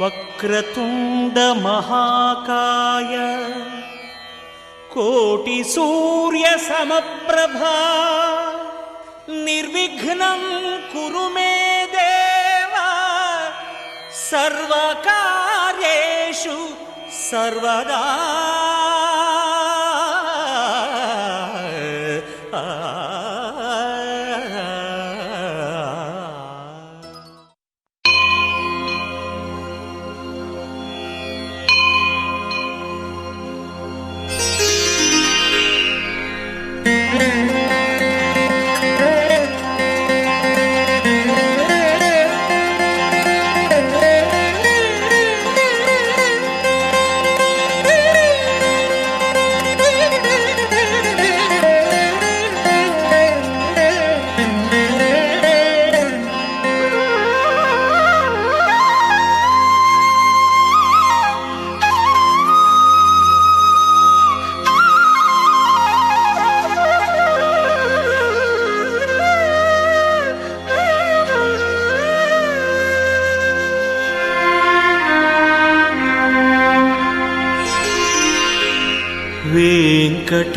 వక్రతుండ మహాకాయ కోటి సూర్య సమప్రభా నిర్విఘ్నం కురు మే దేవ సర్వకార్యేషు సర్వదా.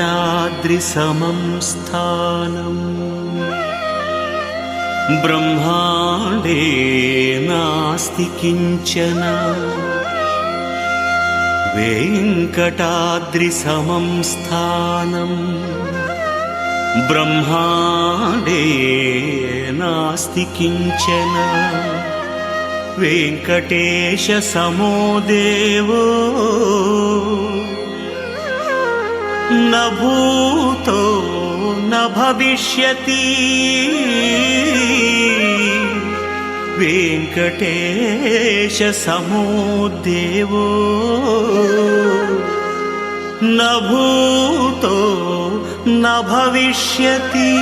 వెంకటాద్రిసమం స్థానం బ్రహ్మాండే నాస్తి కించన. వెంకటాద్రిసమం స్థానం బ్రహ్మాండే నాస్తి కించన. వెంకటేశ సమో దేవో न भूतो न भविष्यति. वेंकटेश समो देवो न भूतो न भविष्यति.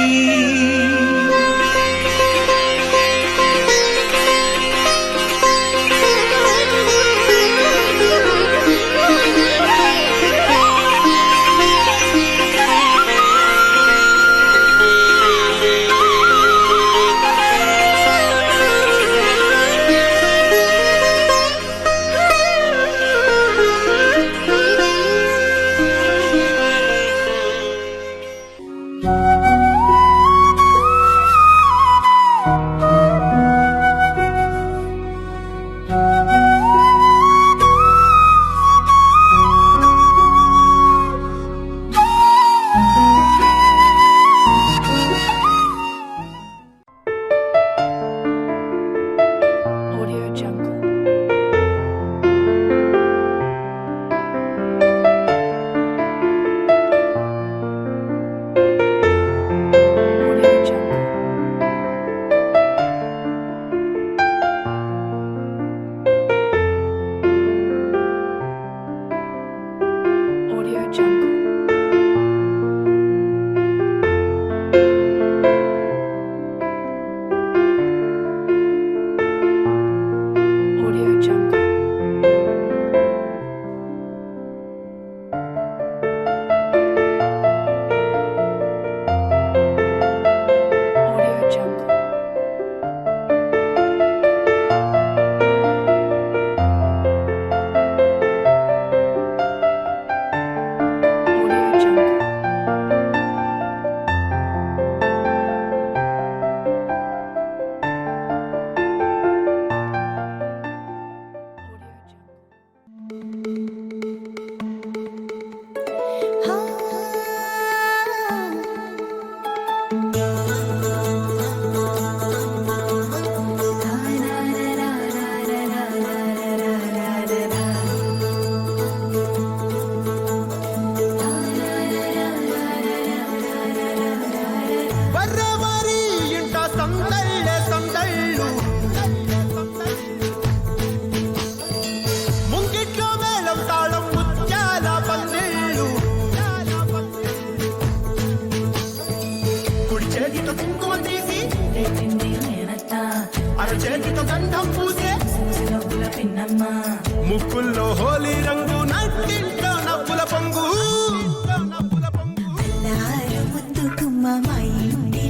ముక్కుల్లో హోలీ రంగు నట్టింట్లో నవ్వుల పొంగు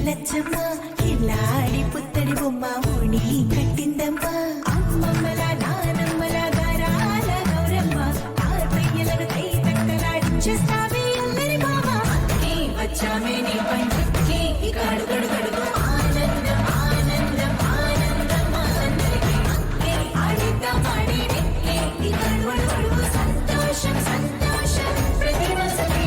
లచ్చమ్మ కిల్లాడి పుత్తడి బొమ్మ ఓణి కట్టిందమ్మ అమ్మమ్మల నానమ్మల వచ్చామే నీ పంటకి ఇక అడుగడుగడుగు ఆనందం ఆనందం ఆనందం అందరికీ అక్కే ఆడిద్దాం ఆడేడెక్కే ఇక అడుగడుగడుగు సంతోషం సంతోషం ప్రతి మనసుకి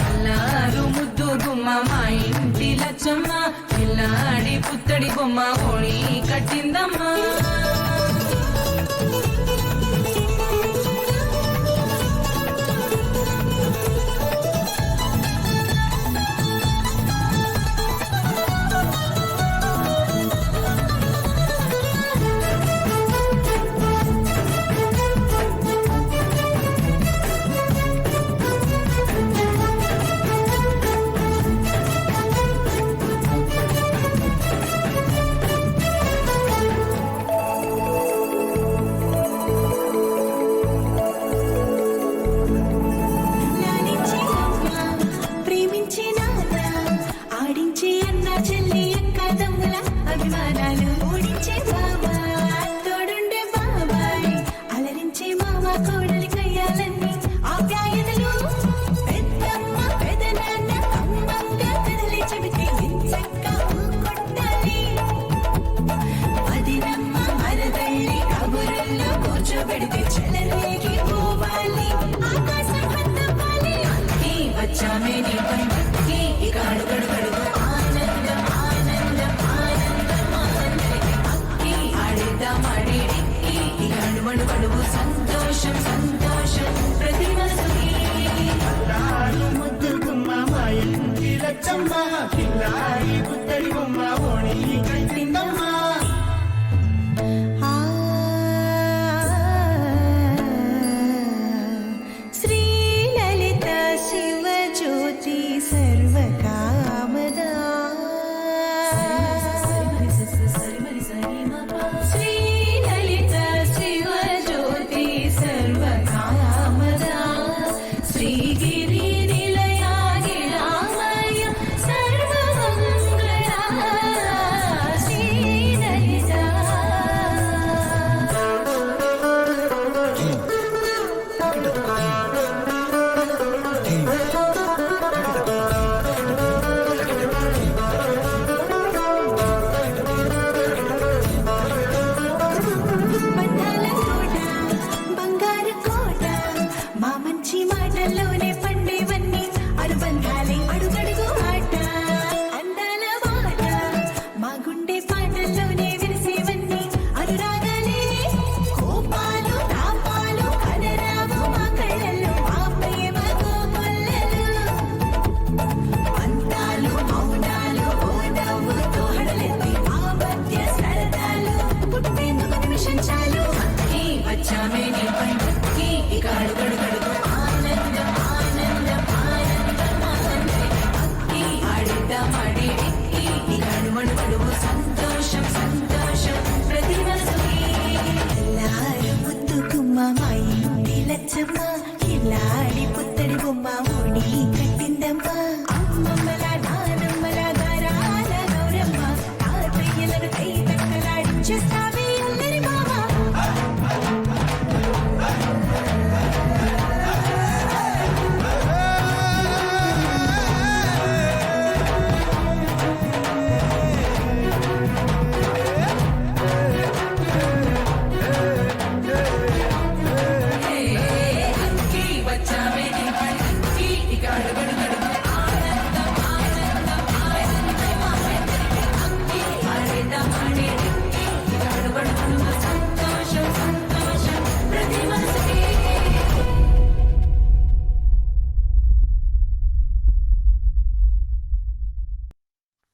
అల్లారు ముద్దు గుమ్మ మా ఇంటి లచ్చమ్మ పిల్లాడి పుత్తడి బొమ్మ ఓణి కట్టిందమ్మా సంతోషం సంతోషం ప్రతి మనసుకి ముద్దు గుమ్మ మా ఇంటి లచ్చమ్మ పిల్లాడి పుత్తడి బొమ్మ ఓణి కట్టిందమ్మా శ్రీ లలిత శివ జ్యోతి సర్వకామదా సంతోషం సంతోషం ప్రతి మనసుకి అల్లారు ముద్దు గుమ్మ మా ఇంటి లచ్చమ్మ ఇల్లాడి పుత్తడి బొమ్మ ఓడి కట్టిందమ్మా అమ్మమ్మల నానమ్మల గారాల గౌరమ్మ తాతయ్యలను కై తక్కలాడించేస్తావే అల్లరి మామ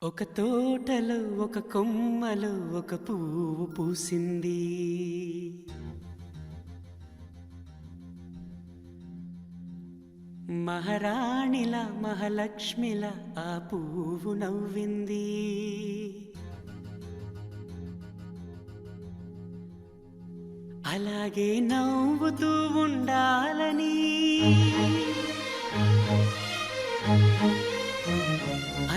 ఒక తోటలో ఒక కొమ్మలో ఒక పువ్వు పూసింది మహారాణిలా మహాలక్ష్మిలా ఆ పువ్వు నవ్వింది అలాగే నవ్వుతూ ఉండాలని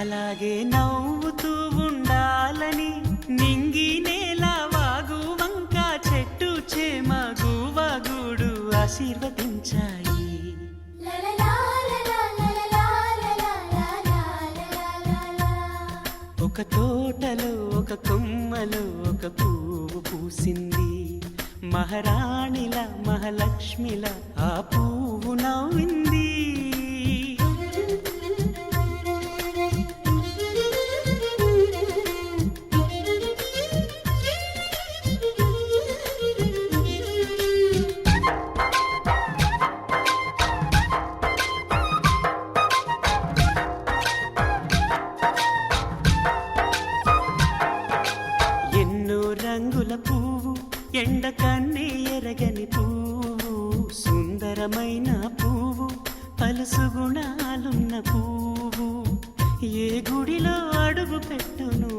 అలాగే నవ్వుతూ ఉండాలని నింగి నేల వాగు వంక చెట్టు చేమ గువగూడు ఆశీర్వదించాయి ఒక తోటలో ఒక కొమ్మలో ఒక పువ్వు పూసింది, మహారాణిలా మహాలక్ష్మిలా ఆ పువ్వు నవ్వింది. రంగుల పువ్వు, ఎండ కన్నే ఎరగని పువ్వు, సుందరమైన పువ్వు, పలుసు గుణాలున్న పువ్వు, ఏ గుడిలో అడుగు పెట్టును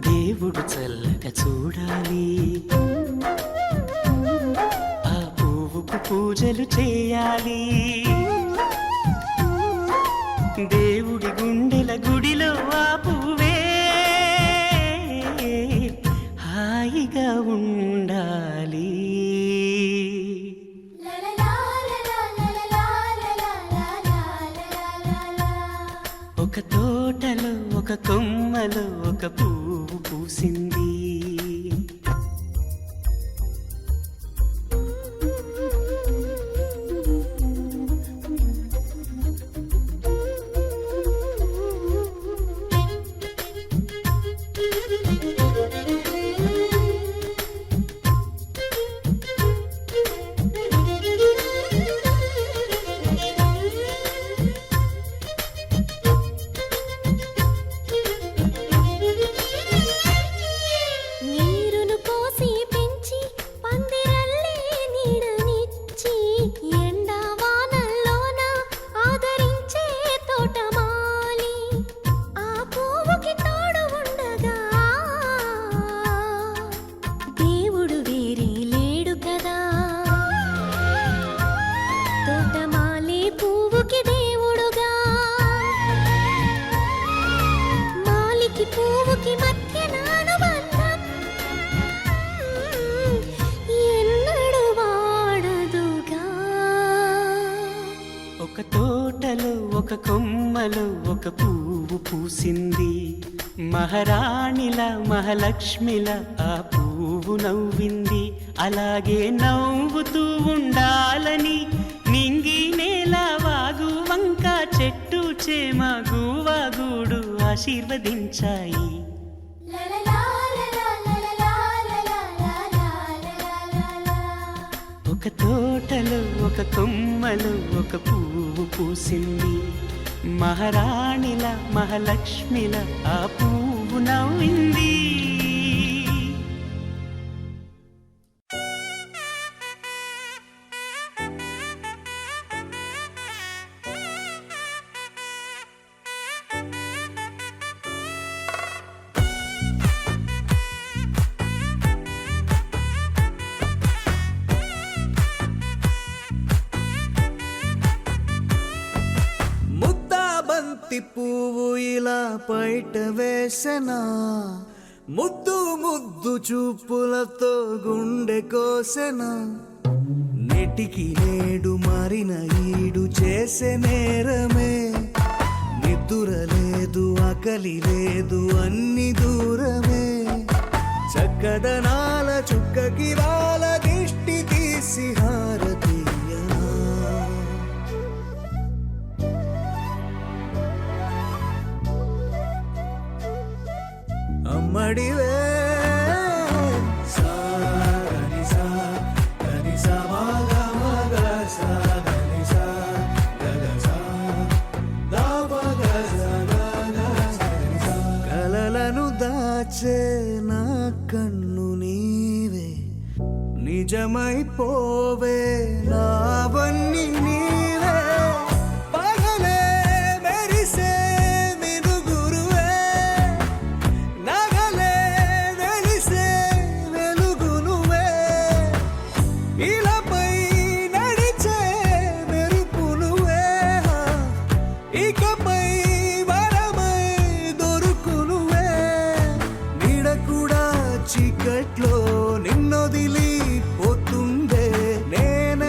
దేవుడు చల్లగా చూడాలి. ఆ పువ్వుకు పూజలు చేయాలి. దేవుడి గుండెల గుడిలో ఆ పువ్వే హాయిగా ఉండాలి. ఒక తోటలో ఒక కొమ్మలో ఒక పువ్వు పూసింది. ఒక తోటలో ఒక కొమ్మలో ఒక పువ్వు పూసింది, మహారాణిలా మహాలక్ష్మిలా ఆ పువ్వు నవ్వింది. అలాగే నవ్వుతూ ఉండాలని నింగి నేల వాగు వంక చెట్టు చేమ గువాగూడు ఆశీర్వదించాయి. ఒక తోటలో ఒక కొమ్మలో ఒక పువ్వు పూసింది, మహారాణిలా మహాలక్ష్మిలా ఆ పువ్వు నవ్వింది. పువ్వు ఇలా పైట వేసెనా, ముద్దు ముద్దు చూపులతో గుండె కోసెనా, నెటికి నేడు మారిన ఈడు చేసే నేరమే, నిద్ర లేదు ఆకలి లేదు అన్ని దూరమే, చక్కదనాల చుక్కకి వాళ్ళ దిష్టి తీసి హారతీయనా. అమ్మడివే కలలను దాచే నా కన్ను నీవే, నిజమైపోవే నావన్నీ నీవే, పగలే మెరిసే మినుగురువే, నగలే వెలిసే వెలుగు నువ్వే, ఇలాపై నడిచే మెరుపు నువ్వే, ఇకపై వరమై దొరుకు నువ్వే, నీడ కూడా చీకట్లో నిన్నొదిలి పోతుందే, నేను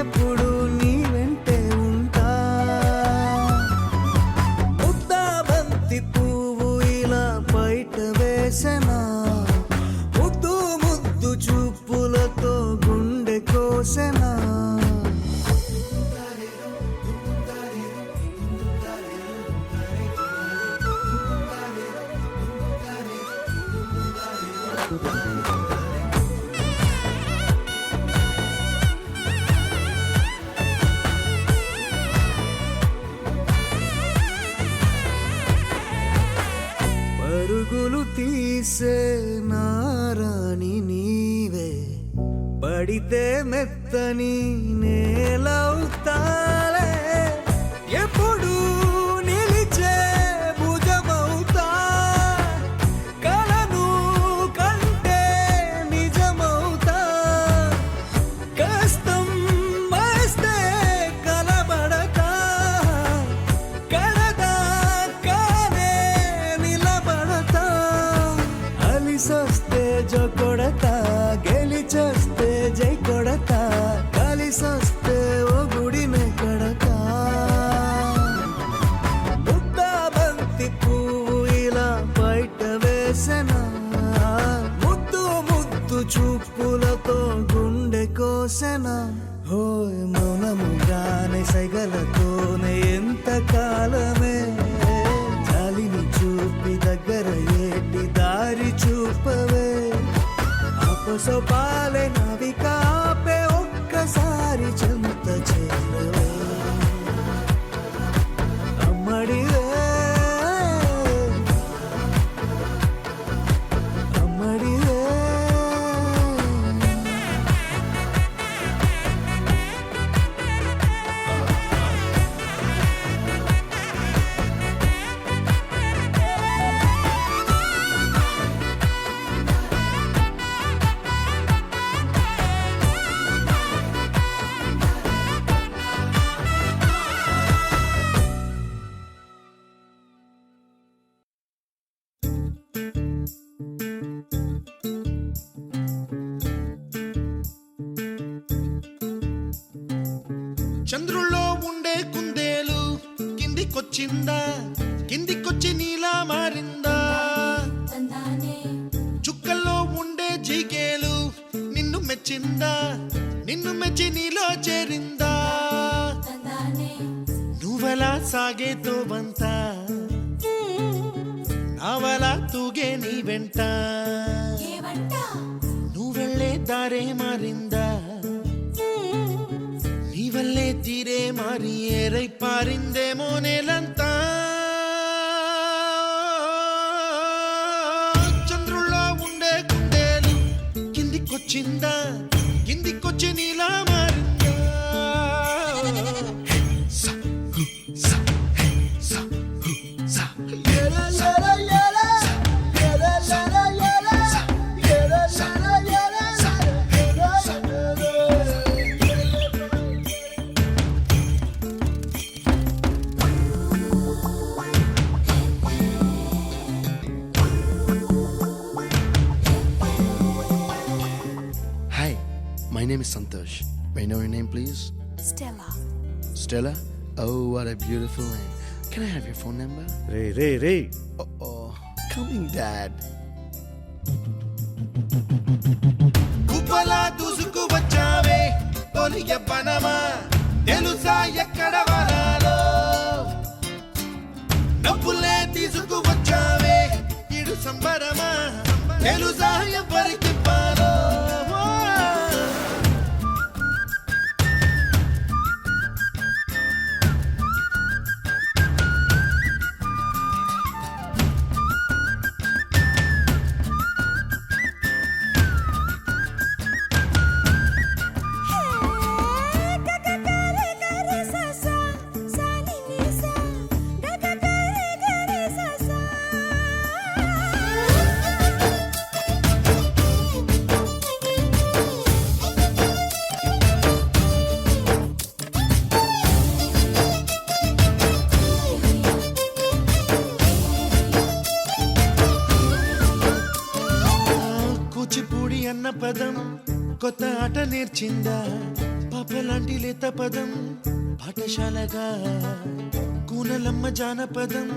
పడితే మెత్తని నేలవుతాలే ఎప్పుడు నిలిచే భుజమవుతా కలను కంటే నిజమవుతా కష్టం వస్తే కలబడతా కడదాకానే నిలబడతా అలిసొస్తే జో కొడతా గెలిచొస్తే జై కొడతా కలిసొస్తే ఓ గుడినే కడతా ముద్దా బంతి పువ్వు ఇలా బయట వేసెనా ముద్దు ముద్దు చూపులతో గుండె కోసెనా హోయ్ మౌనముగానే సైగలతోనే ఎంత కాలమే జాలిని చూపి దగ్గర ఏటి దారి చూపవే అపసోపాలే నవికాపే ఒక్కసారి చెంత చేరవే అమ్మడివే అమ్మడివే చంద్రుల్లో ఉండే కుందేలు కిందికొచ్చిందా కిందికొచ్చి నీలా మారిందా చుక్కల్లో ఉండే జీకేలు నిన్ను మెచ్చిందా నిన్ను మెచ్చి నీలో చేరిందా నువ్వలా సాగేతో బంతా నావలా తూగే నీ వెంట నువ్వెళ్ళే దారే మారిందా నీ వల్లే తీరే మారి ఏరై పారిందేమో నేలంతా చంద్రుల్లో ఉండే కుందేలు కిందికొచ్చిందా కిందికొచ్చి నీలా మారిందా సా, హు, సా, హే, సా, హు, సా. ఏలా, ఏలా, ఏలా. ఏలా, ఏలా, ఏలా. ఏలా, ఏలా, ఏలా. ఏలా, Hi, my name is Santosh. May I know your name, please? Stella. Stella? Oh, what a beautiful name. Can I have your phone number? Ray Oh, coming, Dad. కుప్పలా దూసుకు వచ్చావే తొలి యవ్వనమా తెలుసా ఎక్కడ వరాలో నవ్వులే తీసుకు వచ్చావే ఇడు సంబరమా తెలుసా ఎవరికి పాలో కూచిపూడి అన్న పదం కొత్త ఆట నేర్చిందా పాపలాంటి లేత పదం పాఠశాలగా కూనలమ్మ జానపదం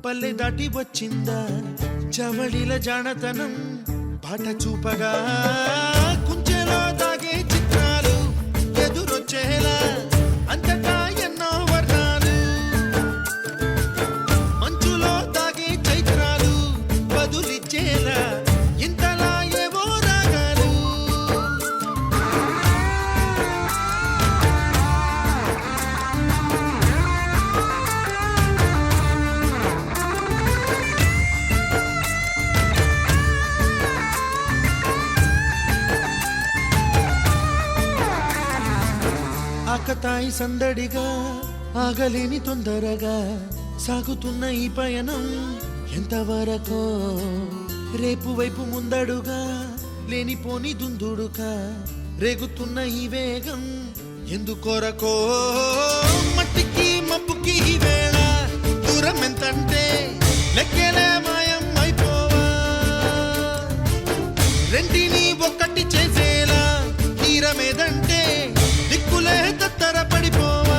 పల్లె దాటి వచ్చిందా చవళిల జానతనం పాట చూపగా కుంచెలో దాగే చిత్రాలు ఎదురొచ్చేలా అంతటా ఎన్నో వర్ణాలు మంచులో దాగే చైత్రాలు బదులిచ్చేలా ఇంతలా ఏవో రాగాలు హాయి సందడిగా ఆగలేని తొందరగా సాగుతున్న ఈ పయనం ఎంతవరకో రేపు వైపు ముందడుగా లేనిపోని దుందుడుగా రేగుతున్న ఈ వేగం ఎందుకొరకో మట్టికి మబ్బుకి ఈ వేళ దూరం ఎంతంటే లెక్కలే మాయం అయిపోవా రెంటిని ఒక్కటి చేసేలా తీరమేదంటే దిక్కులే తత్తర పడిపోవా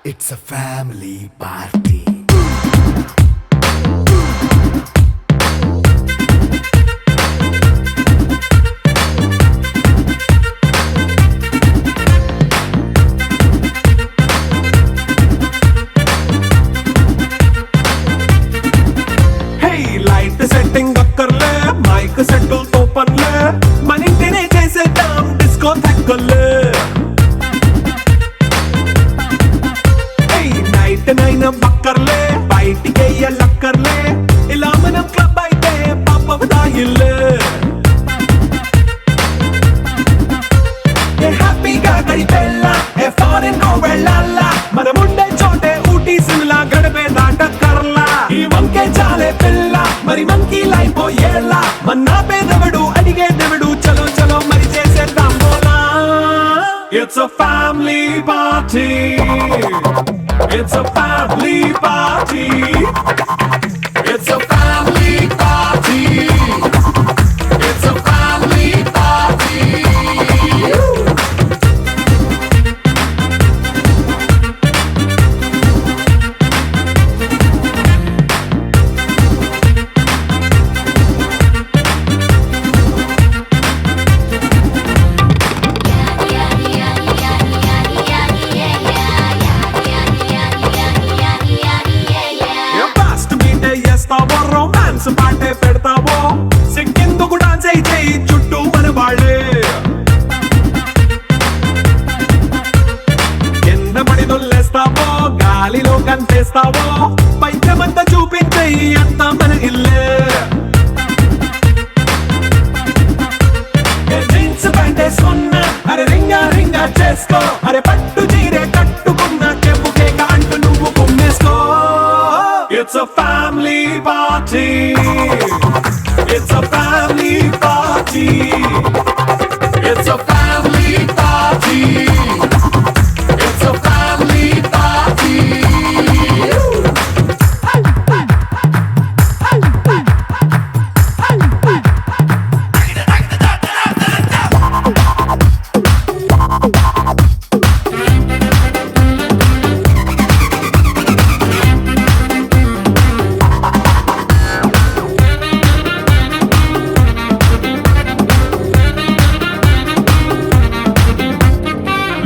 It's a family party. Hey, light setting akkarle, mic settle topanle, manintine chesedam disco thakkale. నైన బక్కర్లే బయటికెయ్య లక్కర్లే ఇలా మనం క్లబ్ అయితే పాప దాయిల్లే ఏ హ్యాపీగా గడిపెళ్ళ ఏ ఫారెన్ కో వెళ్ళాల మనముండే చోటే ఊటీ సిమ్లా గడిపే దాటక్కర్లా ఈ వంకే చాలే పిల్ల మరి మంకీ లైఫ్ ఏళ్ళ మన్నా పేదవడు అడిగే దేవుడు చలో చలో మరి చేసేద్దాం బోలా It's a family party. It's a family party. It's a family party. It's a family party. Romance పాటే పెడతావో సిక్కిందుకు డాన్స్ అయితే చుట్టూ మన వాళ్ళే కింద పడి దొల్లేస్తావో గాలిలో కంటేస్తావో పైత్యమంతా చూపించే అంతా మన ఇల్లే జీన్స్ ప్యాంటేసుకున్నా అరే రింగా రింగా చేసుకో అరే పట్టు చీరే కట్టుకున్నా చెప్పు కేక అంటూ నువ్వు కుమ్మేసుకో It's a family party. It's a family party. It's a family party. It's a family party.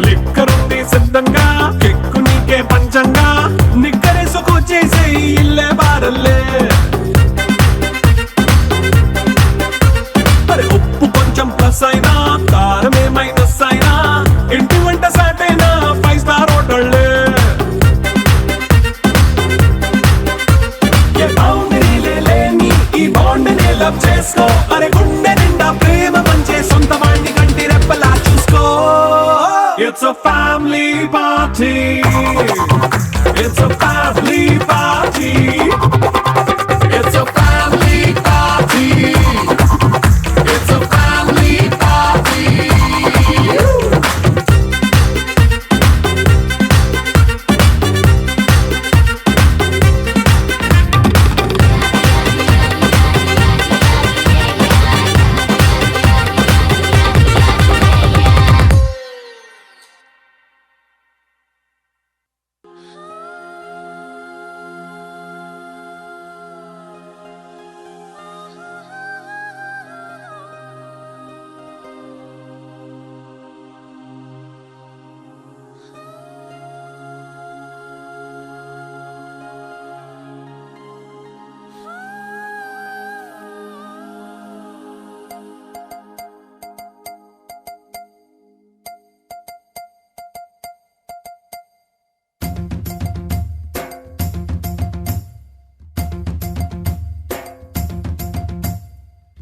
లిక్కరుంది సిద్ధంగా కెక్కు నీకే పంచంగా నిక్కరేసుకొచ్చేసే ఇల్లే బారల్లే మరి ఉప్పు కొంచెం ప్లస్ అయినా కారమే మైనస్ అయినా ఇంటి వంట సాట్ అయినా 5 స్టార్ హోటళ్ళే ఏ బౌండరీలే లేని ఈ బాండ్ ని లవ్ చేసుకో అరే గుండె నిండా ప్రేమ పంచే సొంత వాణ్ణి కంటి రెప్పలా చూసుకో It's a family party. It's a family party. It's a family party. It's a family party.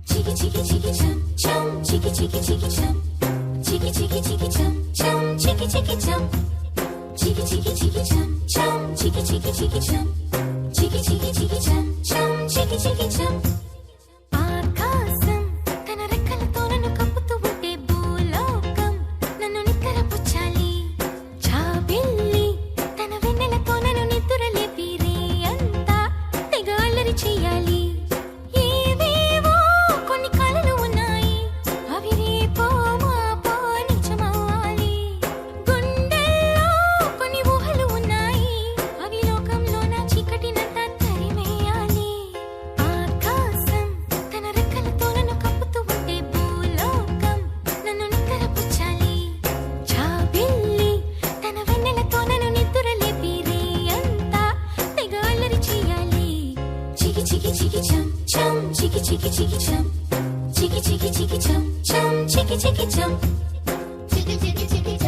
Chiki chiki chum chum, chiki chiki chiki chum, chiki chiki chiki chum chum, chiki chiki chum, chiki chiki chiki chum chum, chiki chiki chiki chum, chiki chiki chiki chum chum, chiki chiki chum. ఆకాశం తన రెక్కలతో నన్ను కప్పుతూ ఉంటే భూలోకం నన్ను నిక్కరపుచ్చాలి. జాబిల్లి తన వెన్నెలతో నన్ను నిద్రలేపి రే అంతా తెగ అల్లరి చెయ్యాలి. ఏవేవో కొన్ని కలలు ఉన్నాయి అవి రేపో మాపో నిజమవ్వాలి. గుండెల్లో కొన్ని ఊహలు ఉన్నాయి అవి లోకంలో నా చీకటినంతా తరిమేయాలి. ఆకాశం తన రెక్కలతో నన్ను కప్పుతూ ఉంటే భూలోకం నన్ను నిక్కరపుచ్చాలి. జాబిల్లి తన వెన్నెలతో నన్ను నిద్రలేపి రే అంతా తెగ అల్లరి చెయ్యాలి. చికి చికి చికి చం చం, చికి చికి చికి చం, చికి చికి చికి చం చం, చికి చికి చం, చికి చికి చికి చం.